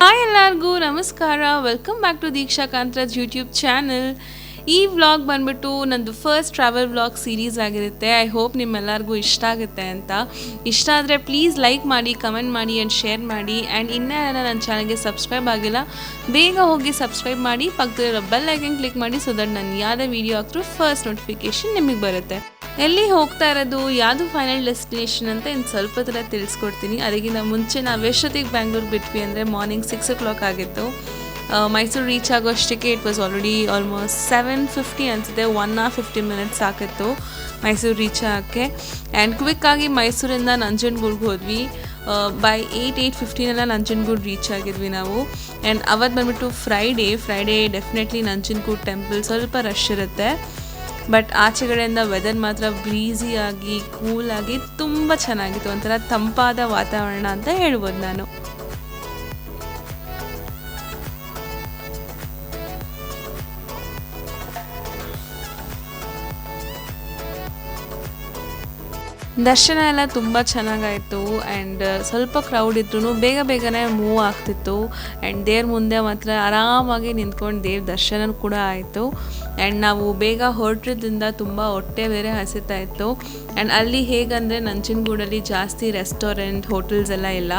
Hi ಎಲ್ಲರಿಗೂ ನಮಸ್ಕಾರ. Welcome back to Deeksha Kantharaj YouTube channel. ಈ ವ್ಲಾಗ್ ಬಂದ್ಬಿಟ್ಟು ನಂದು ಫಸ್ಟ್ ಟ್ರಾವೆಲ್ ವ್ಲಾಗ್ ಸೀರೀಸ್ ಆಗಿರುತ್ತೆ. ಐ ಹೋಪ್ ನಿಮ್ಮೆಲ್ಲರಿಗೂ ಇಷ್ಟ ಆಗುತ್ತೆ ಅಂತ. ಇಷ್ಟ ಆದರೆ ಪ್ಲೀಸ್ ಲೈಕ್ ಮಾಡಿ, ಕಮೆಂಟ್ ಮಾಡಿ ಆ್ಯಂಡ್ ಶೇರ್ ಮಾಡಿ. ಆ್ಯಂಡ್ ಇನ್ನೂ ನನ್ನ ಚಾನಲ್ಗೆ ಸಬ್ಸ್ಕ್ರೈಬ್ ಆಗಿಲ್ಲ, ಬೇಗ ಹೋಗಿ ಸಬ್ಸ್ಕ್ರೈಬ್ ಮಾಡಿ, ಪಕ್ಕದಲ್ಲಿರೋ ಬೆಲ್ ಐಕನ್ ಕ್ಲಿಕ್ ಮಾಡಿ, ಸೊ ದಟ್ ನಾನು ಯಾವುದೇ ವೀಡಿಯೋ ಹಾಕಿದ್ರು ಫಸ್ಟ್ ನೋಟಿಫಿಕೇಷನ್ ನಿಮಗೆ ಬರುತ್ತೆ. ಎಲ್ಲಿ ಹೋಗ್ತಾ ಇರೋದು, ಯಾವುದು ಫೈನಲ್ ಡೆಸ್ಟಿನೇಷನ್ ಅಂತ ಇನ್ನು ಸ್ವಲ್ಪ ಥರ ತಿಳಿಸ್ಕೊಡ್ತೀನಿ. ಅದಕ್ಕಿಂತ ಮುಂಚೆ ನಾವು ಎಷ್ಟೊತ್ತಿಗೆ ಬ್ಯಾಂಗ್ಳೂರ್ ಬಿಟ್ವಿ ಅಂದರೆ ಮಾರ್ನಿಂಗ್ 6 o'clock ಆಗಿತ್ತು. ಮೈಸೂರು ರೀಚ್ ಆಗೋಷ್ಟಕ್ಕೆ ಇಟ್ ವಾಸ್ ಆಲ್ರೆಡಿ ಆಲ್ಮೋಸ್ಟ್ 7:50 ಅನಿಸುತ್ತೆ. 1 hour 50 minutes ಸಾಕಿತ್ತು ಮೈಸೂರು ರೀಚ್ ಆಗೋಕ್ಕೆ. ಆ್ಯಂಡ್ ಕ್ವಿಕ್ಕಾಗಿ ಮೈಸೂರಿಂದ ನಂಜನಗೂಡ್ಗೆ ಹೋದ್ವಿ. ಬೈ 8:15 ನಂಜನಗೂಡು ರೀಚ್ ಆಗಿದ್ವಿ ನಾವು. ಆ್ಯಂಡ್ ಅವತ್ತು ಬಂದ್ಬಿಟ್ಟು ಫ್ರೈಡೇ ಡೆಫಿನೆಟ್ಲಿ ನಂಜನಗೂಡು ಟೆಂಪಲ್ ಸ್ವಲ್ಪ ರಶ್ ಇರುತ್ತೆ. ಬಟ್ ಆಚೆಗಡೆಯಿಂದ ವೆದರ್ ಮಾತ್ರ ಬ್ರೀಸಿಯಾಗಿ ಕೂಲಾಗಿ ತುಂಬ ಚೆನ್ನಾಗಿತ್ತು. ಒಂಥರ ತಂಪಾದ ವಾತಾವರಣ ಅಂತ ಹೇಳ್ಬೋದು ನಾನು. ದರ್ಶನ ಎಲ್ಲ ತುಂಬ ಚೆನ್ನಾಗಾಯಿತು. ಆ್ಯಂಡ್ ಸ್ವಲ್ಪ ಕ್ರೌಡ್ ಇದ್ರೂ ಬೇಗನೆ ಮೂವ್ ಆಗ್ತಿತ್ತು. ಆ್ಯಂಡ್ ದೇವ್ರ ಮುಂದೆ ಮಾತ್ರ ಆರಾಮಾಗಿ ನಿಂತ್ಕೊಂಡು ದೇವ್ರ ದರ್ಶನ ಕೂಡ ಆಯಿತು. ಆ್ಯಂಡ್ ನಾವು ಬೇಗ ಹೊರಟಿದ್ರಿಂದ ತುಂಬ ಹೊಟ್ಟೆ ಬೇರೆ ಹಸಿತಾ ಇತ್ತು. ಆ್ಯಂಡ್ ಅಲ್ಲಿ ಹೇಗಂದರೆ ನಂಜನಗೂಡಲ್ಲಿ ಜಾಸ್ತಿ ರೆಸ್ಟೋರೆಂಟ್, ಹೋಟೆಲ್ಸ್ ಎಲ್ಲ ಇಲ್ಲ.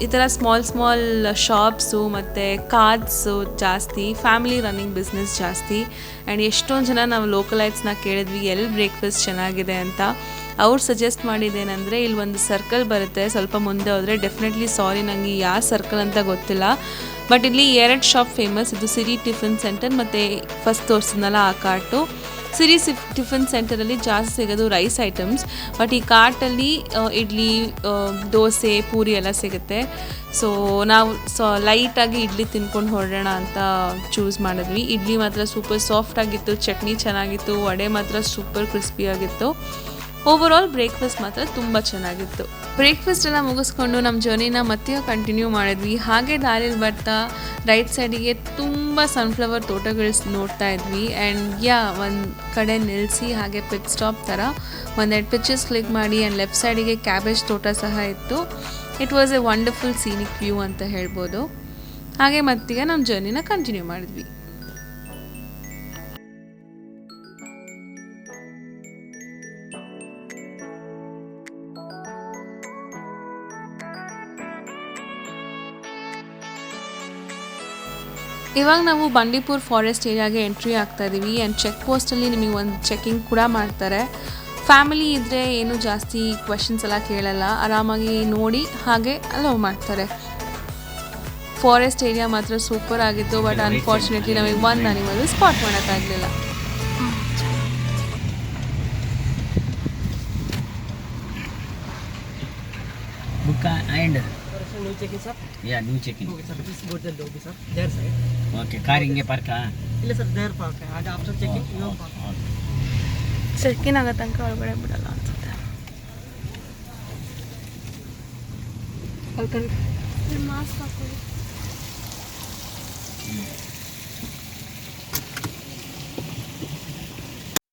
ಈ ಥರ ಸ್ಮಾಲ್ ಶಾಪ್ಸು ಮತ್ತು ಕಾರ್ಡ್ಸು ಜಾಸ್ತಿ, ಫ್ಯಾಮಿಲಿ ರನ್ನಿಂಗ್ ಬಿಸ್ನೆಸ್ ಜಾಸ್ತಿ. ಆ್ಯಂಡ್ ಎಷ್ಟೊಂದು ಜನ ನಾವು ಲೋಕಲೈಟ್ಸ್ನ ಕೇಳಿದ್ವಿ ಎಲ್ಲಿ ಬ್ರೇಕ್ಫಾಸ್ಟ್ ಚೆನ್ನಾಗಿದೆ ಅಂತ. ಅವ್ರು ಸಜೆಸ್ಟ್ ಮಾಡಿದ್ದೇನೆಂದರೆ ಇಲ್ಲಿ ಒಂದು ಸರ್ಕಲ್ ಬರುತ್ತೆ, ಸ್ವಲ್ಪ ಮುಂದೆ ಹೋದರೆ. ಡೆಫಿನೆಟ್ಲಿ ಸಾರಿ ನನಗೆ ಯಾವ ಸರ್ಕಲ್ ಅಂತ ಗೊತ್ತಿಲ್ಲ, ಬಟ್ ಇಲ್ಲಿ 2 ಶಾಪ್ ಫೇಮಸ್. ಇದು ಸಿರಿ ಟಿಫಿನ್ ಸೆಂಟರ್ ಮತ್ತು ಫಸ್ಟ್ ತೋರಿಸಿದ್ನಲ್ಲ ಆ ಕಾರ್ಟು. ಸಿರಿ ಟಿಫಿನ್ ಸೆಂಟರಲ್ಲಿ ಜಾಸ್ತಿ ಸಿಗೋದು ರೈಸ್ ಐಟಮ್ಸ್, ಬಟ್ ಈ ಕಾರ್ಟಲ್ಲಿ ಇಡ್ಲಿ, ದೋಸೆ, ಪೂರಿ ಎಲ್ಲ ಸಿಗುತ್ತೆ. ಸೊ ನಾವು ಲೈಟಾಗಿ ಇಡ್ಲಿ ತಿನ್ಕೊಂಡು ಹೊರಡೋಣ ಅಂತ ಚೂಸ್ ಮಾಡಿದ್ವಿ. ಇಡ್ಲಿ ಮಾತ್ರ ಸೂಪರ್ ಸಾಫ್ಟ್ ಆಗಿತ್ತು, ಚಟ್ನಿ ಚೆನ್ನಾಗಿತ್ತು, ವಡೆ ಮಾತ್ರ ಸೂಪರ್ ಕ್ರಿಸ್ಪಿ ಆಗಿತ್ತು. ಓವರಾಲ್ ಬ್ರೇಕ್ಫಾಸ್ಟ್ ಮಾತ್ರ ತುಂಬ ಚೆನ್ನಾಗಿತ್ತು. ಬ್ರೇಕ್ಫಾಸ್ಟ್ ಎಲ್ಲ ಮುಗಿಸ್ಕೊಂಡು ನಮ್ಮ ಜರ್ನಿನ ಮತ್ತೆ ಕಂಟಿನ್ಯೂ ಮಾಡಿದ್ವಿ. ಹಾಗೆ ದಾರಿಯಲ್ಲಿ ಬರ್ತಾ ರೈಟ್ ಸೈಡಿಗೆ ತುಂಬ ಸನ್ಫ್ಲವರ್ ತೋಟಗಳು ನೋಡ್ತಾ ಇದ್ವಿ. ಆ್ಯಂಡ್ ಒಂದು ಕಡೆ ನಿಲ್ಲಿಸಿ ಹಾಗೆ ಪಿಟ್ ಸ್ಟಾಪ್ ಥರ 1-2 ಪಿಕ್ಚರ್ಸ್ ಕ್ಲಿಕ್ ಮಾಡಿ. ಆ್ಯಂಡ್ ಲೆಫ್ಟ್ ಸೈಡಿಗೆ ಕ್ಯಾಬೇಜ್ ತೋಟ ಸಹ ಇತ್ತು. It was A wonderful scenic view ಅಂತ ಹೇಳ್ಬೋದು. ಹಾಗೆ ಮತ್ತೀಗ ನಮ್ಮ ಜರ್ನಿನ ಕಂಟಿನ್ಯೂ ಮಾಡಿದ್ವಿ. ಇವಾಗ ನಾವು ಬಂಡೀಪುರ್ ಫಾರೆಸ್ಟ್ ಏರಿಯಾಗೆ ಎಂಟ್ರಿ ಆಗ್ತಾ ಇದ್ದೀವಿ. ಆ್ಯಂಡ್ ಚೆಕ್ ಪೋಸ್ಟಲ್ಲಿ ನಿಮಗೆ ಒಂದು ಚೆಕಿಂಗ್ ಕೂಡ ಮಾಡ್ತಾರೆ. ಫ್ಯಾಮಿಲಿ ಇದ್ದರೆ ಏನು ಜಾಸ್ತಿ ಕ್ವೆಶನ್ಸ್ ಎಲ್ಲ ಕೇಳಲ್ಲ, ಆರಾಮಾಗಿ ನೋಡಿ ಹಾಗೆ ಅಲೋ ಮಾಡ್ತಾರೆ. ಫಾರೆಸ್ಟ್ ಏರಿಯಾ ಮಾತ್ರ ಸೂಪರ್ ಆಗಿತ್ತು. ಬಟ್ ಅನ್ಫಾರ್ಚುನೇಟ್ಲಿ ನಮಗೆ ಒಂದು ಅನಿಮಲ್ ಸ್ಪಾಟ್ ಮಾಡೋಕ್ಕಾಗಲಿಲ್ಲ. New check-in, sir? Yeah, new check-in. Okay, sir. Please go to the lobby, sir. There side. Okay, car inge park ah? ಇಲ್ಲ sir, there park. And after check-in, you park. ಚೆಕ್-ಇನ್ ಆಗೋ ತನಕ ಒಳಗಡೆ ಬಿಡಲ್ಲ ಅನ್ಸುತ್ತೆ. Mask ಹಾಕೊಳ್ಳಿ.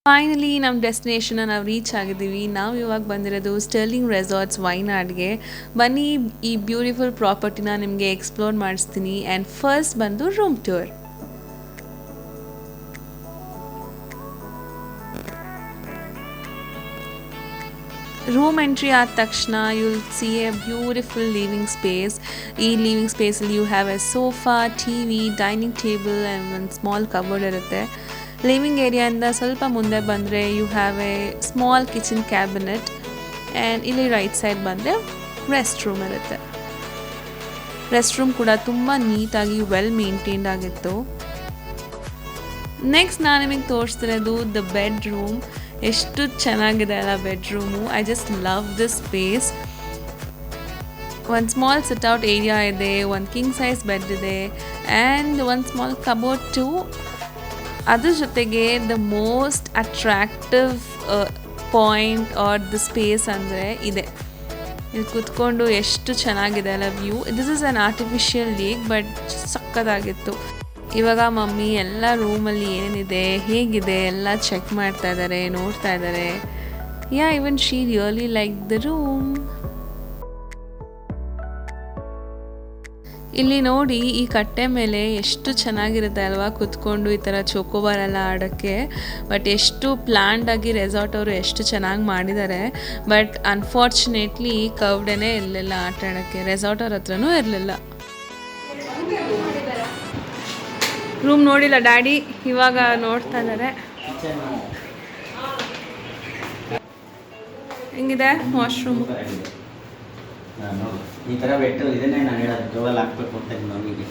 Finally ನಮ್ಮ ಡೆಸ್ಟಿನೇಷನ್ನ ನಾವು reach ಆಗಿದ್ದೀವಿ. ನಾವು ಇವಾಗ ಬಂದಿರೋದು ಸ್ಟರ್ಲಿಂಗ್ ರೆಸಾರ್ಟ್ಸ್ ವೈನಾಡ್ಗೆ. ಬನ್ನಿ ಈ ಬ್ಯೂಟಿಫುಲ್ ಪ್ರಾಪರ್ಟಿನ ನಿಮಗೆ ಎಕ್ಸ್ಪ್ಲೋರ್ ಮಾಡಿಸ್ತೀನಿ. ಆ್ಯಂಡ್ ಫಸ್ಟ್ ಬಂದು ರೂಮ್ ಟೂರ್. ರೂಮ್ ಎಂಟ್ರಿ ಆದ ತಕ್ಷಣ you will see a beautiful living space. ಈ ಲಿವಿಂಗ್ ಸ್ಪೇಸಲ್ಲಿ you have a sofa, TV, dining table and ಒಂದು ಸ್ಮಾಲ್ ಕಬೋರ್ಡ್ ಇರುತ್ತೆ. ಲಿವಿಂಗ್ ಏರಿಯಾಯಿಂದ ಸ್ವಲ್ಪ ಮುಂದೆ ಬಂದರೆ you have a small kitchen cabinet. And ಇಲ್ಲಿ ರೈಟ್ ಸೈಡ್ ಬಂದರೆ ರೆಸ್ಟ್ ರೂಮ್ ಇರುತ್ತೆ. ರೆಸ್ಟ್ ರೂಮ್ ಕೂಡ ತುಂಬ ನೀಟಾಗಿ ವೆಲ್ ಮೇಂಟೈನ್ಡ್ ಆಗಿತ್ತು. ನೆಕ್ಸ್ಟ್ ನಾನು ನಿಮಗೆ ತೋರಿಸ್ತಿರೋದು ದ ಬೆಡ್ ರೂಮ್. ಎಷ್ಟು ಚೆನ್ನಾಗಿದೆ ಅಲ್ಲ bedroom. I just love this space. ಒಂದು ಸ್ಮಾಲ್ ಸಿಟ್ಔಟ್ ಏರಿಯಾ ಇದೆ, ಒಂದು ಕಿಂಗ್ ಸೈಜ್ ಬೆಡ್ ಇದೆ ಆ್ಯಂಡ್ ಒಂದು ಸ್ಮಾಲ್ ಕಬೋರ್ಡ್ ಟು. ಅದ್ರ ಜೊತೆಗೆ the most attractive point are the space ಅಂದರೆ ಇದೆ. ಇಲ್ಲಿ ಕೂತ್ಕೊಂಡು ಎಷ್ಟು ಚೆನ್ನಾಗಿದೆ ಅಲ್ಲ view. This is an artificial lake, but ಸಕ್ಕತ್ತಾಗಿತ್ತು. ಇವಾಗ ಮಮ್ಮಿ ಎಲ್ಲ ರೂಮಲ್ಲಿ ಏನೇನಿದೆ, ಹೇಗಿದೆ ಎಲ್ಲ ಚೆಕ್ ಮಾಡ್ತಾ ಇದ್ದಾರೆ, ನೋಡ್ತಾ ಇದ್ದಾರೆ. Even she really like the room. ಇಲ್ಲಿ ನೋಡಿ ಈ ಕಟ್ಟೆ ಮೇಲೆ ಎಷ್ಟು ಚೆನ್ನಾಗಿರುತ್ತೆ ಅಲ್ವಾ ಕುತ್ಕೊಂಡು ಈ ಥರ ಚೋಕೋಬಾರ್ ಎಲ್ಲ ಆಡೋಕ್ಕೆ. ಬಟ್ ಎಷ್ಟು ಪ್ಲ್ಯಾಂಡ್ ಆಗಿ ರೆಸಾರ್ಟ್ ಅವರು ಎಷ್ಟು ಚೆನ್ನಾಗಿ ಮಾಡಿದ್ದಾರೆ. ಬಟ್ ಅನ್ಫಾರ್ಚುನೇಟ್ಲಿ ಕರ್ವ್ಡೇ ಇರಲಿಲ್ಲ ಆಟ ಆಡೋಕ್ಕೆ, ರೆಸಾರ್ಟ್ ಅವ್ರ ಹತ್ರನೂ ಇರಲಿಲ್ಲ. ರೂಮ್ ನೋಡಿಲ್ಲ ಡ್ಯಾಡಿ, ಇವಾಗ ನೋಡ್ತಾ ಇದ್ದಾರೆ. ಹೆಂಗಿದೆ ವಾಶ್ರೂಮ್? ಈ ಥರ ಬೆಟ್ಟು ಇದನ್ನೇ ನಾನು ಹೇಳೋದು, ಜೋಗಲ್ಲಿ ಹಾಕ್ಬೇಕು ಅಂತ ಮಮ್ಮಿಗೆ.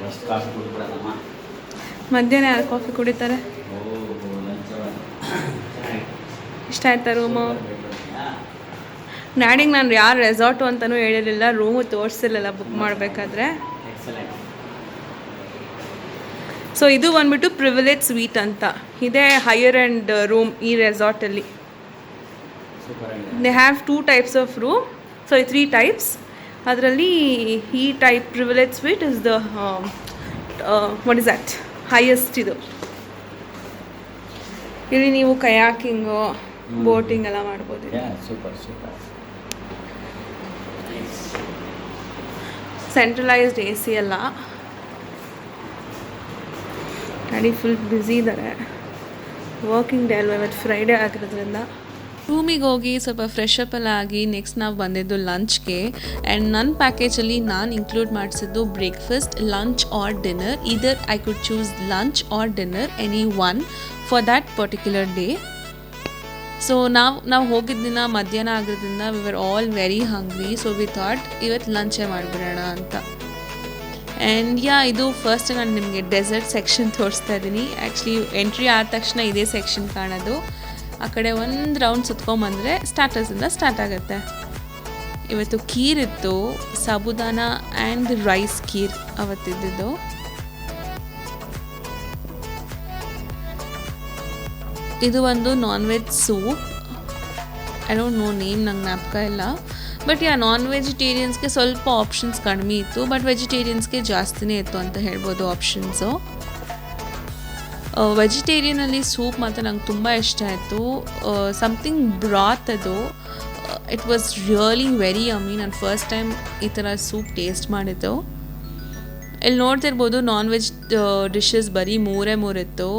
ಅಷ್ಟು ಕಾಫಿ ಕುಡಿದ್ಬಿಡೋದಮ್ಮ. ಮಧ್ಯಾಹ್ನ ಯಾರು ಕಾಫಿ ಕುಡಿತಾರೆ? ಇಷ್ಟ ಆಯ್ತಾ ರೂಮು? ಡ್ಯಾಡಿಗೆ ನಾನು ಯಾರು ರೆಸಾರ್ಟು ಅಂತಲೂ ಹೇಳಿರಲಿಲ್ಲ, ರೂಮು ತೋರಿಸಿರಲಿಲ್ಲ ಬುಕ್ ಮಾಡಬೇಕಾದ್ರೆ. ಸೊ ಇದು ಬಂದ್ಬಿಟ್ಟು ಪ್ರಿವಿಲೇಜ್ ಸ್ವೀಟ್ ಅಂತ ಇದೆ, ಹೈಯರ್ ಆ್ಯಂಡ್ ರೂಮ್ ಈ ರೆಸಾರ್ಟಲ್ಲಿ. They have 2 types of room, sorry 3 types. ಅದರಲ್ಲಿ ಈ type privilege suite is the what is that highest. ಇದು ಇಲ್ಲಿ ನೀವು ಕಯಾಕಿಂಗು, ಬೋಟಿಂಗ್ ಎಲ್ಲ ಮಾಡ್ಬೋದು. ಸೆಂಟ್ರಲೈಸ್ಡ್ AC ಎಲ್ಲ. ಗಾಡಿ ಫುಲ್ ಬ್ಯುಸಿ ಇದ್ದಾರೆ, ವರ್ಕಿಂಗ್ ಡೇ ಅಲ್ವಾ ಇವತ್ತು, ಫ್ರೈಡೇ ಆಗಿರೋದ್ರಿಂದ. ರೂಮಿಗೆ ಹೋಗಿ ಸ್ವಲ್ಪ ಫ್ರೆಶ್ ಅಪ್ ಎಲ್ಲ ಆಗಿ ನೆಕ್ಸ್ಟ್ ನಾವು ಬಂದಿದ್ದು ಲಂಚ್ಗೆ. ಆ್ಯಂಡ್ ನನ್ನ ಪ್ಯಾಕೇಜಲ್ಲಿ ನಾನು ಇನ್ಕ್ಲೂಡ್ ಮಾಡಿಸಿದ್ದು breakfast, lunch or dinner. Either I could choose lunch or dinner any one for that particular day. So ನಾವು ಹೋಗಿದ್ದ ದಿನ ಮಧ್ಯಾಹ್ನ ಆಗೋದ್ರಿಂದ we were all very hungry. So we thought ಇವತ್ತು ಲಂಚೇ ಮಾಡಿಬಿಡೋಣ ಅಂತ. ಆ್ಯಂಡ್ ಇದು ಫಸ್ಟ್ ನಾನು ನಿಮಗೆ ಡೆಸರ್ಟ್ ಸೆಕ್ಷನ್ ತೋರಿಸ್ತಾ ಇದ್ದೀನಿ. ಆ್ಯಕ್ಚುಲಿ ಎಂಟ್ರಿ ಆದ ತಕ್ಷಣ ಇದೇ ಸೆಕ್ಷನ್ ಕಾಣೋದು. ಆ ಕಡೆ ಒಂದು ರೌಂಡ್ ಸುತ್ಕೊಂಬಂದರೆ ಸ್ಟಾರ್ಟರ್ಸಿಂದ ಸ್ಟಾರ್ಟ್ ಆಗುತ್ತೆ. ಇವತ್ತು ಖೀರ್ ಇತ್ತು, ಸಾಬುದಾನ ಆ್ಯಂಡ್ ರೈಸ್ ಖೀರ್ ಅವತ್ತಿದ್ದು. ಇದು ಒಂದು non veg soup. I don't know name, ನಂಗೆ ಜ್ಞಾಪಕ ಇಲ್ಲ. ಬಟ್ ನಾನ್ ವೆಜಿಟೇರಿಯನ್ಸ್ಗೆ ಸ್ವಲ್ಪ ಆಪ್ಷನ್ಸ್ ಕಡಿಮೆ ಇತ್ತು, ಬಟ್ ವೆಜಿಟೇರಿಯನ್ಸ್ಗೆ ಜಾಸ್ತಿನೇ ಇತ್ತು ಅಂತ ಹೇಳ್ಬೋದು ಆಪ್ಷನ್ಸು. ವೆಜಿಟೇರಿಯನಲ್ಲಿ ಸೂಪ್ ಮಾತ್ರ ನಂಗೆ ತುಂಬ ಇಷ್ಟ ಆಯಿತು. ಸಮಥಿಂಗ್ ಬ್ರಾತ್ ಅದು. It was really very yummy. ನಾನು ಫಸ್ಟ್ ಟೈಮ್ ಈ ಥರ ಸೂಪ್ ಟೇಸ್ಟ್ ಮಾಡಿದ್ದು. ಇಲ್ಲಿ ನೋಡ್ತಿರ್ಬೋದು ನಾನ್ ವೆಜ್ ಡಿಶಸ್ ಬರೀ 3 ಇತ್ತು,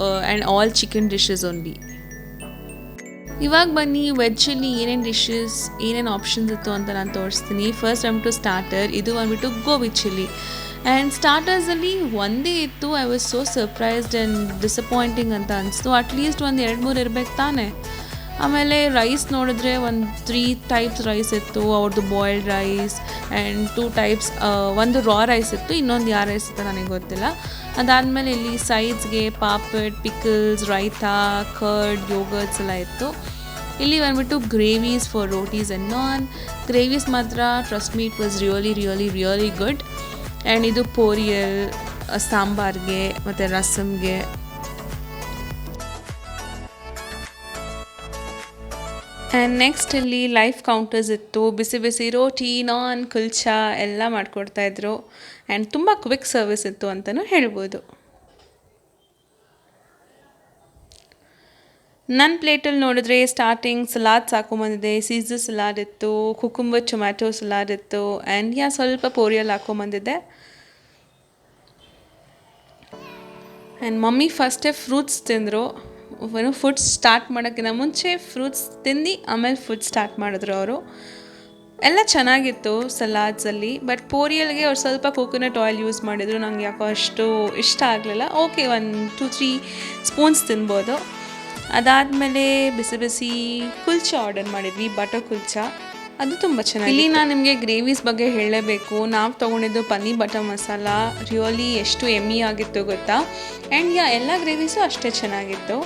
and all chicken dishes only. ಇವಾಗ ಬನ್ನಿ ವೆಜ್ಜಲ್ಲಿ ಏನೇನು ಡಿಶಸ್, ಏನೇನು ಆಪ್ಷನ್ಸ್ ಇತ್ತು ಅಂತ ನಾನು ತೋರಿಸ್ತೀನಿ. First to starter. ಇದು ಬಂದ್ಬಿಟ್ಟು ಗೋಬಿ ಚಿಲ್ಲಿ. ಆ್ಯಂಡ್ ಸ್ಟಾರ್ಟರ್ಸಲ್ಲಿ ಒಂದೇ ಇತ್ತು. I was so surprised and disappointing ಅಂತ ಅನಿಸ್ತು. ಅಟ್ಲೀಸ್ಟ್ ಒಂದು 2-3 ಇರಬೇಕು ತಾನೇ. ಆಮೇಲೆ ರೈಸ್ ನೋಡಿದ್ರೆ ಒಂದು 3 types ರೈಸ್ ಇತ್ತು. ಅವ್ರದ್ದು ಬಾಯ್ಲ್ಡ್ ರೈಸ್ ಆ್ಯಂಡ್ 2 types, ಒಂದು ರಾ ರೈಸ್ ಇತ್ತು, ಇನ್ನೊಂದು ಯಾವ ರೈಸ್ ಇತ್ತು ನನಗೆ ಗೊತ್ತಿಲ್ಲ. ಅದಾದಮೇಲೆ ಇಲ್ಲಿ ಸೈಡ್ಸ್ಗೆ ಪಾಪಡ್, ಪಿಕಲ್ಸ್, ರೈತಾ, ಕರ್ಡ್, ಯೋಗರ್ಟ್ಸ್ ಎಲ್ಲ ಇತ್ತು. ಇಲ್ಲಿ ಬಂದ್ಬಿಟ್ಟು ಗ್ರೇವೀಸ್ ಫಾರ್ ರೋಟೀಸ್ ಆ್ಯಂಡ್ ನಾನ್. ಗ್ರೇವೀಸ್ ಮಾತ್ರ trust me, it was really good. And ಇದು ಪೋರಿಯಲ್, ಸಾಂಬಾರ್ಗೆ ಮತ್ತು ರಸಮ್ಗೆ. ಆ್ಯಂಡ್ ನೆಕ್ಸ್ಟ್ ಇಲ್ಲಿ ಲೈಫ್ ಕೌಂಟರ್ಸ್ ಇತ್ತು. ಬಿಸಿ ಬಿಸಿ ರೋಟಿ, ನಾನ್, ಕುಲ್ಚಾ ಎಲ್ಲ ಮಾಡಿಕೊಡ್ತಾಯಿದ್ರು. ಆ್ಯಂಡ್ ತುಂಬ ಕ್ವಿಕ್ ಸರ್ವಿಸ್ ಇತ್ತು ಅಂತಲೂ ಹೇಳ್ಬೋದು. ನನ್ನ ಪ್ಲೇಟಲ್ಲಿ ನೋಡಿದ್ರೆ ಸ್ಟಾರ್ಟಿಂಗ್ ಸಲಾಡ್ಸ್ ಹಾಕೊಂಬಂದಿದೆ. ಸೀಸರ್ ಸಲಾಡ್ ಇತ್ತು, ಕುಕುಂಬರ್ ಟೊಮ್ಯಾಟೊ ಸಲಾಡ್ ಇತ್ತು, ಆ್ಯಂಡ್ ಸ್ವಲ್ಪ ಪೋರಿಯಲ್ ಹಾಕೊಂಬಂದಿದ್ದೆ. ಆ್ಯಂಡ್ ಮಮ್ಮಿ ಫಸ್ಟೇ ಫ್ರೂಟ್ಸ್ ತಿಂದರು. ಫುಡ್ ಸ್ಟಾರ್ಟ್ ಮಾಡೋಕ್ಕಿಂತ ಮುಂಚೆ ಫ್ರೂಟ್ಸ್ ತಿಂದು ಆಮೇಲೆ ಫುಡ್ ಸ್ಟಾರ್ಟ್ ಮಾಡಿದ್ರು ಅವರು. ಎಲ್ಲ ಚೆನ್ನಾಗಿತ್ತು ಸಲಾಡ್ಸಲ್ಲಿ. ಬಟ್ ಪೋರಿಯಲ್ಗೆ ಅವ್ರು ಸ್ವಲ್ಪ ಕೋಕೋನಟ್ ಆಯಿಲ್ ಯೂಸ್ ಮಾಡಿದರು. ನಂಗೆ ಯಾಕೋ ಅಷ್ಟು ಇಷ್ಟ ಆಗಲಿಲ್ಲ. ಓಕೆ, 1-2-3 ಸ್ಪೂನ್ಸ್ ತಿನ್ಬೋದು. ಅದಾದಮೇಲೆ ಬಿಸಿ ಬಿಸಿ ಕುಲ್ಚಾ ಆರ್ಡರ್ ಮಾಡಿದ್ವಿ, ಬಟರ್ ಕುಲ್ಚಾ. ಅದು ತುಂಬ ಚೆನ್ನಾಗಿ. ಇಲ್ಲಿ ನಾನು ನಿಮಗೆ ಗ್ರೇವೀಸ್ ಬಗ್ಗೆ ಹೇಳಲೇಬೇಕು. ನಾವು ತೊಗೊಂಡಿದ್ದು ಪನ್ನೀರ್ ಬಟರ್ ಮಸಾಲ. ರಿಯಲಿ ಎಷ್ಟು ಎಮ್ಮಿ ಆಗಿತ್ತು ಗೊತ್ತಾ. ಆ್ಯಂಡ್ ಎಲ್ಲ ಗ್ರೇವೀಸು ಅಷ್ಟೇ ಚೆನ್ನಾಗಿತ್ತು.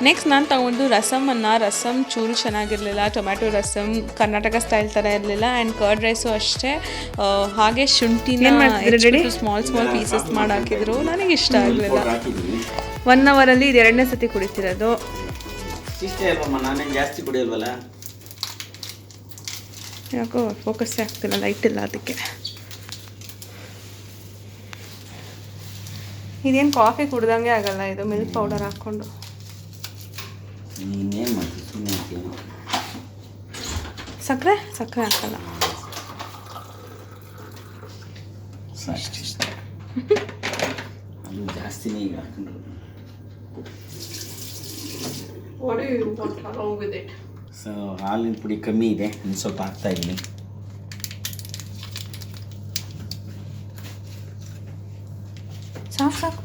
ನೆಕ್ಸ್ಟ್ ನಾನು ತೊಗೊಂಡು ರಸಮ್ ಚೂರು ಚೆನ್ನಾಗಿರಲಿಲ್ಲ. ಟೊಮ್ಯಾಟೊ ರಸಮ್ ಕರ್ನಾಟಕ ಸ್ಟೈಲ್ ಥರ ಇರಲಿಲ್ಲ. ಆ್ಯಂಡ್ ಕರ್ಡ್ ರೈಸು ಅಷ್ಟೇ ಹಾಗೆ ಶುಂಠಿನ ಸ್ಮಾಲ್ ಪೀಸಸ್ ಮಾಡಿ ಹಾಕಿದ್ರು. ನನಗೆ ಇಷ್ಟ ಆಗಲಿಲ್ಲ. 1 ಅವರಲ್ಲಿ ಇದು 2ನೇ ಸತಿ ಕುಡಿತಿರೋದು. ನಾನೇ ಜಾಸ್ತಿ ಕುಡಿಯಲ್ವಲ್ಲ, ಯಾಕೋ ಫೋಕಸ್ಸೇ ಆಗ್ತಿಲ್ಲ, ಲೈಟ್ ಇಲ್ಲ ಅದಕ್ಕೆ. ಇದೇನು ಕಾಫಿ ಕುಡ್ದಂಗೆ ಆಗಲ್ಲ, ಇದು ಮಿಲ್ಕ್ ಪೌಡರ್ ಹಾಕ್ಕೊಂಡು. ಸಕ್ಕರೆ ಹಾಕಲ್ಲ. ಅದು ಜಾಸ್ತಿನೇ ಈಗ ಹಾಕೊಂಡ್ರು. What do you want along with it? So ಹಾಲಿನ ಪುಡಿ ಕಮ್ಮಿ ಇದೆ, ಇನ್ನು ಸ್ವಲ್ಪ ಹಾಕ್ತಾ ಇದ್ದೀನಿ. ಸಾಕು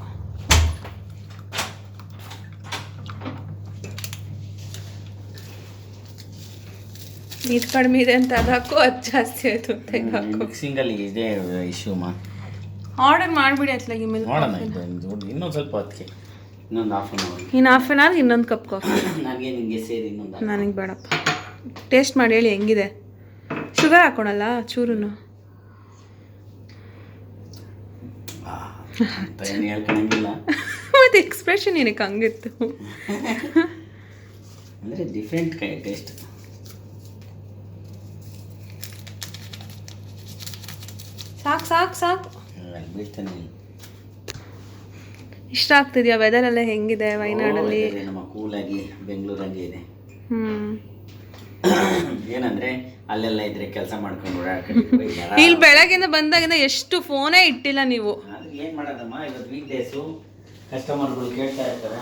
ಇದು ಕಡಿಮೆ ಇದೆ ಅಂತ ಅದಾಕು ಅದು ಜಾಸ್ತಿ ಆಯಿತು ಅಂತ ಮಿಕ್ಸಿಂಗಲ್ಲಿ ಇದೆ ಇಶ್ಯೂ ಮಾ. ಆರ್ಡರ್ ಮಾಡಿಬಿಡಿ ಅತ್ಲಾಗಿ ಮೇಲೆ ನೋಡೋಣ ಇನ್ನೊಂದು ಸ್ವಲ್ಪ ಹೊತ್ತಿಗೆ, ಇನ್ನೊಂದು ಹಾಫ್ ಆನ್ ಅವರ್. ಇನ್ನು ಹಾಫ್ ಆನ್ ಅವರ್ ಇನ್ನೊಂದು ಕಪ್ ಕಾಫಿ. ನನಗೆ ನಿಮಗೆ ಸೇರಿ ಇನ್ನೊಂದು. ನನಗೆ ಬೇಡಪ್ಪ. ಟೇಸ್ಟ್ ಮಾಡಿ ಹೇಳಿ ಹೆಂಗಿದೆ. ಶುಗರ್ ಹಾಕೋಣಲ್ಲ ಚೂರು. ಏನು ಹೇಳ್ಕೊಳಂಗಿಲ್ಲ. ಮತ್ತು ಎಕ್ಸ್ಪ್ರೆಷನ್ ಏನಕ್ಕೆ ಹಂಗಿತ್ತು ಅಂದರೆ ಡಿಫ್ರೆಂಟ್ ಟೇಸ್ಟ್. ಸಾಕು ಸಾಕು ಸಾಕು ಬೀಳ್ತಾನೆ. ಇಷ್ಟ ಆಗ್ತಿದ್ಯಾ? ವೆದರ್ ಎಲ್ಲ ಹೆಂಗಿದೆ ವಯನಾಡಲ್ಲಿ? ನಮ್ಮ ಕೂಲಾಗಿ ಬೆಂಗಳೂರಾಗೆ ಇದೆ. ಹ್ಮ್ ಏನಂದ್ರೆ ಅಲ್ಲೆಲ್ಲ ಇದ್ರೆ ಕೆಲಸ ಮಾಡ್ಕೊಂಡು ಓಡಾಡ್ಕೊಂಡು ಇಲ್ಲಿ ಬೆಳಗ್ಗೆಯಿಂದ ಬಂದಾಗಿಂದ ಎಷ್ಟು ಫೋನೇ ಇಟ್ಟಿಲ್ಲ ನೀವು. ಏನ್ ಮಾಡೋದಮ್ಮ, ಇವತ್ತು ವೀಕ್ ಡೇಸು, ಕಸ್ಟಮರ್ಗಳು ಕೇಳ್ತಾ ಇರ್ತಾರೆ.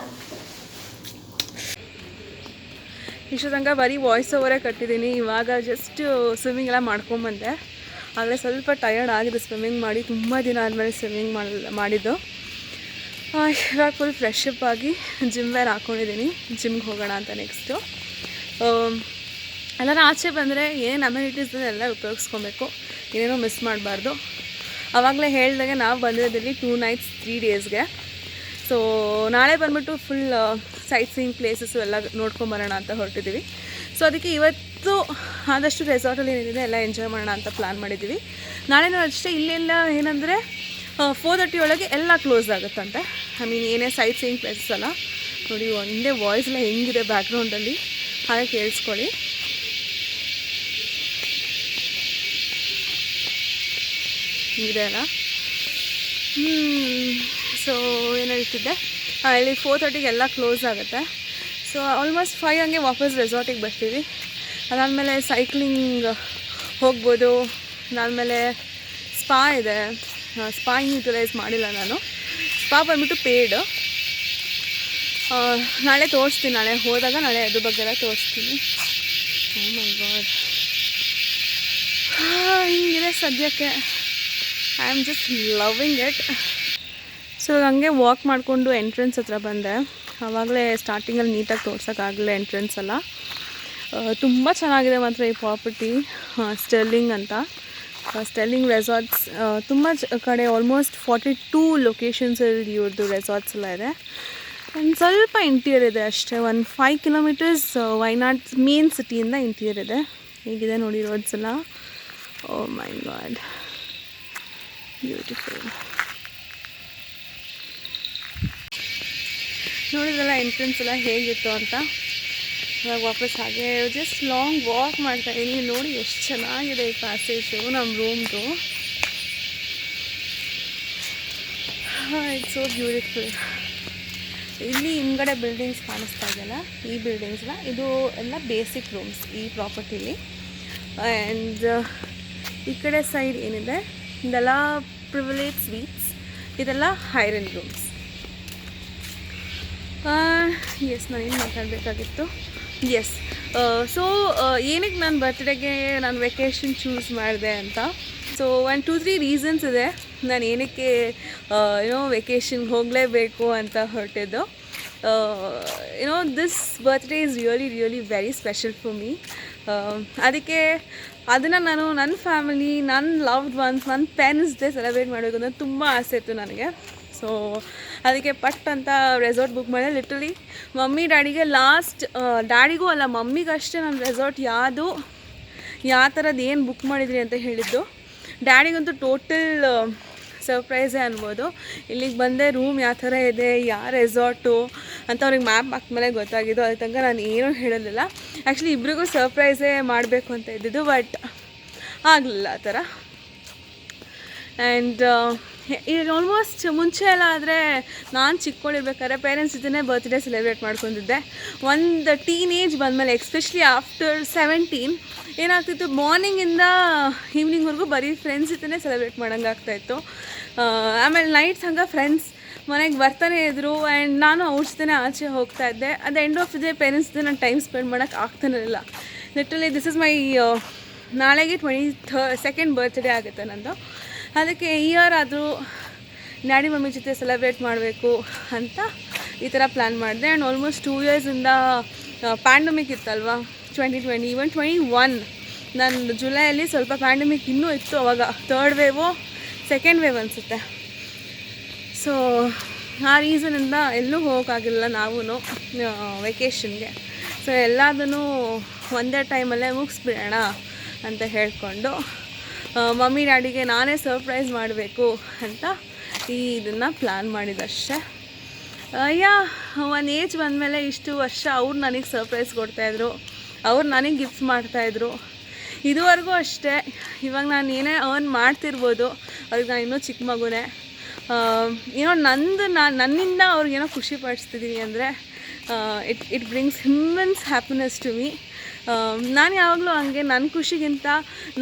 ಇಷ್ಟು ತನಕ ಬರೀ ವಾಯ್ಸ್ ಓವರೇ ಕಟ್ಟಿದ್ದೀನಿ. ಇವಾಗ ಜಸ್ಟ್ ಸ್ವಿಮ್ಮಿಂಗ್ ಎಲ್ಲ ಮಾಡ್ಕೊಂಬಂದೆ. ಆಗಲೇ ಸ್ವಲ್ಪ ಟಯರ್ಡ್ ಆಗಿದೆ ಸ್ವಿಮ್ಮಿಂಗ್ ಮಾಡಿ, ತುಂಬ ದಿನ ಆದಮೇಲೆ ಸ್ವಿಮ್ಮಿಂಗ್ ಮಾಡಿದ್ದು. ಇವಾಗ ಫುಲ್ ಫ್ರೆಶ್ ಅಪ್ ಆಗಿ ಜಿಮ್ ವೇರ್ ಹಾಕ್ಕೊಂಡಿದ್ದೀನಿ, ಜಿಮ್ಗೆ ಹೋಗೋಣ ಅಂತ. ನೆಕ್ಸ್ಟು ಎಲ್ಲರೂ ಆಚೆ ಬಂದರೆ ಏನು ಅಮ್ಯುನಿಟೀಸ್ ಎಲ್ಲ ಉಪಯೋಗಿಸ್ಕೊಬೇಕು, ಏನೇನೋ ಮಿಸ್ ಮಾಡಬಾರ್ದು. ಆವಾಗಲೇ ಹೇಳಿದಾಗೆ ನಾವು ಬಂದಿರೋದಲ್ಲಿ 2 nights 3 daysಗೆ. ಸೊ ನಾಳೆ ಬಂದ್ಬಿಟ್ಟು ಫುಲ್ ಸೈಟ್ ಸೀಯಿಂಗ್ ಪ್ಲೇಸಸ್ಸು ಎಲ್ಲ ನೋಡ್ಕೊಂಬರೋಣ ಅಂತ ಹೊರಟಿದ್ದೀವಿ. ಸೊ ಅದಕ್ಕೆ ಇವತ್ತು ಆದಷ್ಟು ರೆಸಾರ್ಟಲ್ಲಿ ಏನಿದೆ ಎಲ್ಲ ಎಂಜಾಯ್ ಮಾಡೋಣ ಅಂತ ಪ್ಲ್ಯಾನ್ ಮಾಡಿದ್ದೀವಿ. ನಾಳೆನೂ ಅಷ್ಟೇ. ಇಲ್ಲೆಲ್ಲ ಏನಂದರೆ 4:30 ಒಳಗೆ ಎಲ್ಲ ಕ್ಲೋಸ್ ಆಗುತ್ತಂತೆ. ಐ ಮೀನ್ ಏನೇ ಸೈಟ್ ಸೀಯಿಂಗ್ ಪ್ಲೇಸಸ್ ಅಲ್ಲ. ನೋಡಿ ಒಂದೇ ವಾಯ್ಸ್ ಎಲ್ಲ ಹೆಂಗಿದೆ ಬ್ಯಾಕ್ಗ್ರೌಂಡಲ್ಲಿ, ಹಾಗೆ ಕೇಳಿಸ್ಕೊಳ್ಳಿ. ಇದೆ ಅಲ್ಲ. ಸೊ ಏನು ಹೇಳ್ತಿದ್ದೆ, ಇಲ್ಲಿ 4:30ಗೆ ಎಲ್ಲ ಕ್ಲೋಸ್ ಆಗುತ್ತೆ. ಸೊ ಆಲ್ಮೋಸ್ಟ್ 5 ಹಂಗೆ ವಾಪಸ್ ರೆಸಾರ್ಟಿಗೆ ಬರ್ತೀವಿ. ಅದಾದಮೇಲೆ ಸೈಕ್ಲಿಂಗ್ ಹೋಗ್ಬೋದು. ಅದಾದಮೇಲೆ ಸ್ಪಾ ಇದೆ. ಸ್ಪಾ ಇನ್ನು ಯುಟಿಲೈಸ್ ಮಾಡಿಲ್ಲ ನಾನು. ಸ್ಪಾ ಬಂದ್ಬಿಟ್ಟು ಪೇಯ್ಡ್. ನಾಳೆ ತೋರಿಸ್ತೀನಿ, ನಾಳೆ ಹೋದಾಗ ನಾಳೆ ಅದ್ರ ಬಗ್ಗೆ ಎಲ್ಲ ತೋರಿಸ್ತೀನಿ. ಓ ಮೈ ಗಾಡ್, ಹಿಂಗಿದೆ ಸದ್ಯಕ್ಕೆ. I am just loving it. So ಹಂಗೆ ವಾಕ್ ಮಾಡಿಕೊಂಡು ಎಂಟ್ರೆನ್ಸ್ ಹತ್ರ ಬಂದೆ. ಆವಾಗಲೇ ಸ್ಟಾರ್ಟಿಂಗಲ್ಲಿ ನೀಟಾಗಿ ತೋರ್ಸೋಕ್ಕಾಗಲೇ ಎಂಟ್ರೆನ್ಸ್ ಎಲ್ಲ. ತುಂಬ ಚೆನ್ನಾಗಿದೆ ಮಾತ್ರ ಈ ಪ್ರಾಪರ್ಟಿ. ಸ್ಟೆರ್ಲಿಂಗ್ ಅಂತ, ಸ್ಟೆರ್ಲಿಂಗ್ ರೆಸಾರ್ಟ್ಸ್ ತುಂಬ ಕಡೆ ಆಲ್ಮೋಸ್ಟ್ 42 ಲೊಕೇಶನ್ಸಲ್ಲಿ ಇವ್ರದ್ದು ರೆಸಾರ್ಟ್ಸ್ ಎಲ್ಲ ಇದೆ. ಆ್ಯಂಡ್ ಸ್ವಲ್ಪ ಇಂಟೀರಿಯರ್ ಇದೆ ಅಷ್ಟೇ. 5 kilometers ವಯನಾಡ್ ಮೇನ್ ಸಿಟಿಯಿಂದ ಇಂಟೀರಿಯರ್ ಇದೆ. ಹೇಗಿದೆ ನೋಡಿ ರೋಡ್ಸ್ ಎಲ್ಲ. ಓ ಮೈ ಗಾಡ್, ಬ್ಯೂಟಿಫುಲ್. ನೋಡಿದ್ರಲ್ಲ ಎಂಟ್ರೆನ್ಸ್ ಎಲ್ಲ ಹೇಗಿತ್ತು ಅಂತ. ಇವಾಗ ವಾಪಸ್ ಹಾಗೆ ಜಸ್ಟ್ ಲಾಂಗ್ ವಾಕ್ ಮಾಡ್ತಾ ಇಲ್ಲಿ ನೋಡಿ ಎಷ್ಟು ಚೆನ್ನಾಗಿದೆ ಈ ಪ್ಯಾಸೇಜು ನಮ್ಮ ರೂಮ್ದು. It's so beautiful. ಇಲ್ಲಿ ಹಿಂಗಡೆ ಬಿಲ್ಡಿಂಗ್ಸ್ ಕಾಣಿಸ್ತಾ ಇದೆಯಲ್ಲ, ಈ ಬಿಲ್ಡಿಂಗ್ಸ್ನ ಇದು ಎಲ್ಲ ಬೇಸಿಕ್ ರೂಮ್ಸ್ ಈ ಪ್ರಾಪರ್ಟಿಲಿ. ಆ್ಯಂಡ್ ಈ ಕಡೆ ಸೈಡ್ ಏನಿದೆ ಇದೆಲ್ಲ ಪ್ರಿವಿಲೇಜ್ ಸ್ವೀಟ್ಸ್, ಇದೆಲ್ಲ ಹೈರ್-ಎಂಡ್ ರೂಮ್ಸ್. ಎಸ್, ನಾನೇನು ಮಾತಾಡಬೇಕಾಗಿತ್ತು. ಎಸ್, ಸೊ ಏನಕ್ಕೆ ನಾನು ಬರ್ತ್ಡೇಗೆ ನಾನು ವೆಕೇಷನ್ ಚೂಸ್ ಮಾಡಿದೆ ಅಂತ. ಸೊ 1-2-3 ರೀಸನ್ಸ್ ಇದೆ ನಾನು ಏನಕ್ಕೆ ವೆಕೇಷನ್ಗೆ ಹೋಗಲೇಬೇಕು ಅಂತ ಹೊರಟಿದ್ದು. This birthday is really very special for me. ಅದಕ್ಕೆ ಅದನ್ನು ನಾನು ನನ್ನ ಫ್ಯಾಮಿಲಿ, ನನ್ನ ಲವ್ಡ್ ಒನ್ಸ್, ನನ್ನ ಪೆನ್ಸ್ ಡೇ ಸೆಲೆಬ್ರೇಟ್ ಮಾಡಬೇಕು ಅಂತ ತುಂಬ ಆಸೆ ಇತ್ತು ನನಗೆ. ಸೊ ಅದಕ್ಕೆ ಪಟ್ ಅಂತ ರೆಸಾರ್ಟ್ ಬುಕ್ ಮಾಡಿದೆ. ಲಿಟ್ರಲಿ ಮಮ್ಮಿ ಡ್ಯಾಡಿಗೆ ಡ್ಯಾಡಿಗೂ ಅಲ್ಲ ಮಮ್ಮಿಗಷ್ಟೇ ನಾನು ರೆಸಾರ್ಟ್ ಯಾವ ಥರದ್ದು ಏನು ಬುಕ್ ಮಾಡಿದ್ರಿ ಅಂತ ಹೇಳಿದ್ದು. ಡ್ಯಾಡಿಗಂತೂ ಟೋಟಲ್ ಸರ್ಪ್ರೈಸೇ ಅನ್ಬೋದು. ಇಲ್ಲಿಗೆ ಬಂದೆ, ರೂಮ್ ಯಾವ ಥರ ಇದೆ, ಯಾವ ರೆಸಾರ್ಟು ಅಂತ ಅವ್ರಿಗೆ ಮ್ಯಾಪ್ ಹಾಕ್ಮೇಲೆ ಗೊತ್ತಾಗಿದ್ದು. ಅದ್ರ ತನಕ ನಾನು ಏನೂ ಹೇಳಲಿಲ್ಲ. ಆ್ಯಕ್ಚುಲಿ ಇಬ್ರಿಗೂ ಸರ್ಪ್ರೈಸೇ ಮಾಡಬೇಕು ಅಂತ ಇದ್ದಿದ್ದು, ಬಟ್ ಆಗಲಿಲ್ಲ ಆ ಥರ. ಆ್ಯಂಡ್ ಈಗ ಆಲ್ಮೋಸ್ಟ್ ಮುಂಚೆ ಎಲ್ಲ ಆದರೆ ನಾನು ಚಿಕ್ಕವಳಿರ್ಬೇಕಾದ್ರೆ ಪೇರೆಂಟ್ಸ್ ಜೊತೆ ಬರ್ತ್ಡೇ ಸೆಲೆಬ್ರೇಟ್ ಮಾಡ್ಕೊತಿದ್ದೆ. ಒಂದು ಟೀನೇಜ್ ಬಂದಮೇಲೆ ಎಸ್ಪೆಷಲಿ ಆಫ್ಟರ್ 17 ಏನಾಗ್ತಿತ್ತು, ಮಾರ್ನಿಂಗಿಂದ ಈವ್ನಿಂಗ್ವರೆಗೂ ಬರೀ ಫ್ರೆಂಡ್ಸ್ ಜೊತೆ ಸೆಲೆಬ್ರೇಟ್ ಮಾಡೋಂಗೆ ಆಗ್ತಾಯಿತ್ತು. ಆಮೇಲೆ ನೈಟ್ಸ್ ಹಂಗೆ ಫ್ರೆಂಡ್ಸ್ ಮನೆಗೆ ಬರ್ತಾನೆ ಇದ್ದರು ಆ್ಯಂಡ್ ನಾನು ಅವ್ರ ಜೊತೆ ಆಚೆ ಹೋಗ್ತಾಯಿದ್ದೆ. ಅದು end of the day parents ಜೊತೆ ನಾನು ಟೈಮ್ ಸ್ಪೆಂಡ್ ಮಾಡೋಕ್ಕೆ ಆಗ್ತಾನಿರಲಿಲ್ಲ. ಲಿಟ್ರಲಿ ದಿಸ್ ಇಸ್ ಮೈ ನಾಳೆಗೆ 22nd ಬರ್ತ್ಡೇ ಆಗುತ್ತೆ ನಂದು. ಅದಕ್ಕೆ ಈ ಇಯರ್ ಆದರೂ ಡ್ಯಾಡಿ ಮಮ್ಮಿ ಜೊತೆ ಸೆಲೆಬ್ರೇಟ್ ಮಾಡಬೇಕು ಅಂತ ಈ ಥರ ಪ್ಲ್ಯಾನ್ ಮಾಡಿದೆ. ಆ್ಯಂಡ್ ಆಲ್ಮೋಸ್ಟ್ 2 ಇಯರ್ಸಿಂದ ಪ್ಯಾಂಡಮಿಕ್ ಇತ್ತಲ್ವ, 2020 ಈವನ್ 21 ನಾನು ಜುಲೈಯಲ್ಲಿ ಸ್ವಲ್ಪ ಪ್ಯಾಂಡಮಿಕ್ ಇನ್ನೂ ಇತ್ತು. ಅವಾಗ 3rd ವೇವೋ 2nd ವೇವ್ ಅನಿಸುತ್ತೆ. ಸೊ ಆ ರೀಸನಿಂದ ಎಲ್ಲೂ ಹೋಗೋಕ್ಕಾಗಿಲ್ಲ ನಾವು ವೆಕೇಷನ್ಗೆ. ಸೊ ಎಲ್ಲದನ್ನೂ ಒಂದೇ ಟೈಮಲ್ಲೇ ಮುಗಿಸ್ಬಿಡೋಣ ಅಂತ ಹೇಳಿಕೊಂಡು ಮಮ್ಮಿ ಡ್ಯಾಡಿಗೆ ನಾನೇ ಸರ್ಪ್ರೈಸ್ ಮಾಡಬೇಕು ಅಂತ ಇದನ್ನು ಪ್ಲ್ಯಾನ್ ಮಾಡಿದಷ್ಟೇ. ಒಂದು ಏಜ್ ಬಂದಮೇಲೆ ಇಷ್ಟು ವರ್ಷ ಅವ್ರು ನನಗೆ ಸರ್ಪ್ರೈಸ್ ಕೊಡ್ತಾಯಿದ್ರು, ಅವ್ರು ನನಗೆ ಗಿಫ್ಟ್ಸ್ ಮಾಡ್ತಾಯಿದ್ರು. ಇದುವರೆಗೂ ಅಷ್ಟೇ. ಇವಾಗ ನಾನು ಏನೇ ಅರ್ನ್ ಮಾಡ್ತಿರ್ಬೋದು, ಅವ್ರಿಗೆ ನಾನು ಇನ್ನೂ ಚಿಕ್ಕ ಮಗುನೇ. ಏನೋ ನನ್ನಿಂದ ಅವ್ರಿಗೇನೋ ಖುಷಿ ಪಡಿಸ್ತಿದ್ದೀನಿ ಅಂದರೆ it brings immense happiness to me. ನಾನು ಯಾವಾಗಲೂ ಹಂಗೆ ನನ್ನ ಖುಷಿಗಿಂತ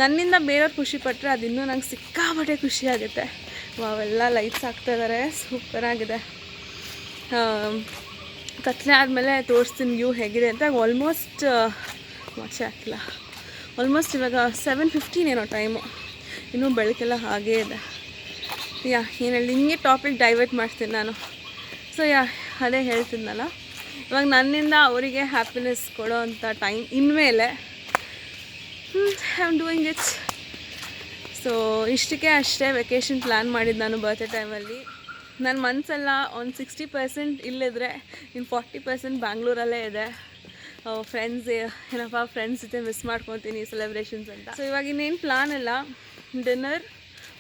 ನನ್ನಿಂದ ಬೇರೆಯವ್ರು ಖುಷಿ ಪಟ್ಟರೆ ಅದು ಇನ್ನೂ ನಂಗೆ ಸಿಕ್ಕಾಪಟ್ಟೆ ಖುಷಿ ಆಗುತ್ತೆ. ಅವೆಲ್ಲ ಲೈಟ್ಸ್ ಹಾಕ್ತಾಯಿದ್ದಾರೆ, ಸೂಪರಾಗಿದೆ. ಕತ್ಲೆ ಆದಮೇಲೆ ತೋರಿಸ್ತೀನಿ ವ್ಯೂ ಹೇಗಿದೆ ಅಂತ. ಆಲ್ಮೋಸ್ಟ್ ಮಚ್ಚೆ ಹಾಕಿಲ್ಲ, ಆಲ್ಮೋಸ್ಟ್ ಇವಾಗ 7:15 ಏನೋ ಟೈಮು, ಇನ್ನೂ ಬೆಳಕೆಲ್ಲ ಹಾಗೇ ಇದೆ. ಏನು ಹೇಳಿ ಹಿಂಗೆ ಟಾಪಿಕ್ ಡೈವರ್ಟ್ ಮಾಡ್ತೀನಿ ನಾನು. ಸೊ ಅದೇ ಹೇಳ್ತಿದ್ನಲ್ಲ, ಇವಾಗ ನನ್ನಿಂದ ಅವರಿಗೆ ಹ್ಯಾಪಿನೆಸ್ ಕೊಡೋ ಅಂಥ ಟೈಮ್ ಇನ್ಮೇಲೆ I am doing it. So ಇಷ್ಟಕ್ಕೆ ಅಷ್ಟೇ ವೆಕೇಷನ್ ಪ್ಲ್ಯಾನ್ ಮಾಡಿದ್ದು ನಾನು ಬರ್ತ್ಡೇ ಟೈಮಲ್ಲಿ. ನನ್ನ ಮನಸ್ಸೆಲ್ಲ ಒಂದು 60% ಇಲ್ಲಿದ್ರೆ ಇನ್ನು 40% ಬ್ಯಾಂಗ್ಳೂರಲ್ಲೇ ಇದೆ. ಫ್ರೆಂಡ್ಸ್ ಜೊತೆ ಮಿಸ್ ಮಾಡ್ಕೊತೀನಿ ಸೆಲೆಬ್ರೇಷನ್ಸ್ ಅಂತ. ಸೊ ಇವಾಗ ಇನ್ನೇನು ಪ್ಲಾನ್ ಇಲ್ಲ. ಡಿನ್ನರ್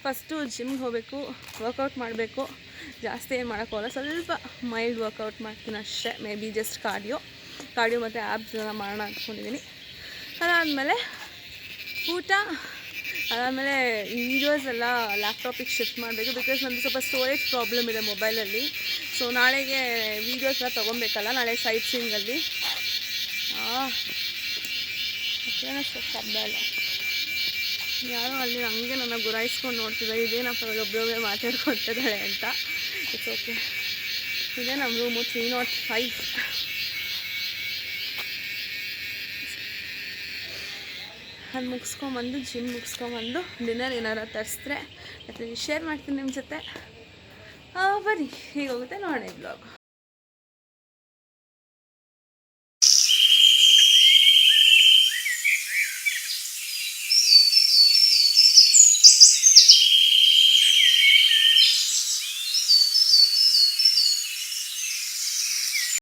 ಫಸ್ಟು ಜಿಮ್ಗೆ ಹೋಗಬೇಕು, ವರ್ಕೌಟ್ ಮಾಡಬೇಕು. ಜಾಸ್ತಿ ಏನು ಮಾಡೋಕ್ಕೋಗಲ್ಲ, ಸ್ವಲ್ಪ ಮೈಲ್ಡ್ ವರ್ಕೌಟ್ ಮಾಡ್ತೀನಿ ಅಷ್ಟೇ. ಮೇ ಬಿ ಜಸ್ಟ್ ಕಾರ್ಡಿಯೋ ಮತ್ತು ಆ್ಯಬ್ಸ್ ಎಲ್ಲ ಮಾಡೋಣ ಅಂದ್ಕೊಂಡಿದ್ದೀನಿ. ಅದಾದಮೇಲೆ ಊಟ, ಅದಾದಮೇಲೆ ಈ ವೀಡಿಯೋಸ್ ಎಲ್ಲ ಲ್ಯಾಪ್ಟಾಪಿಗೆ ಶಿಫ್ಟ್ ಮಾಡಬೇಕು. ಬಿಕಾಸ್ ನಮ್ಮದು ಸ್ವಲ್ಪ ಸ್ಟೋರೇಜ್ ಪ್ರಾಬ್ಲಮ್ ಇದೆ ಮೊಬೈಲಲ್ಲಿ. ಸೊ ನಾಳೆಗೆ ವೀಡಿಯೋಸ್ ಎಲ್ಲ ತೊಗೊಬೇಕಲ್ಲ, ನಾಳೆ ಸೈಟ್ ಸೀಯಿಂಗಲ್ಲಿ. ಅಷ್ಟೇನೋ ಶಬ್ದ ಇಲ್ಲ, ಯಾರೋ ಅಲ್ಲಿ ಹಂಗೆ ನನ್ನ ಗುರಾಯಿಸ್ಕೊಂಡು ನೋಡ್ತಿದ್ದಾರೆ, ಇದೇನಪ್ಪ ಒಬ್ಬರೊಬ್ಬರೇ ಮಾತಾಡ್ಕೊತಿದ್ದಾಳೆ ಅಂತ. It's okay. ಇದೇ ನಮ್ಮ ರೂಮು 305. ಅದು ಮುಗಿಸ್ಕೊಂಬಂದು ಜಿಮ್ ಮುಗಿಸ್ಕೊಂಬಂದು ಡಿನ್ನರ್ ಏನಾರು ತರಿಸಿದ್ರೆ ಅಥವಾ ಶೇರ್ ಮಾಡ್ತೀನಿ ನಿಮ್ಮ ಜೊತೆ. ಬನ್ನಿ, ಹೀಗೋಗುತ್ತೆ ನೋಡೋಣ ಈ ಬ್ಲಾಗ್.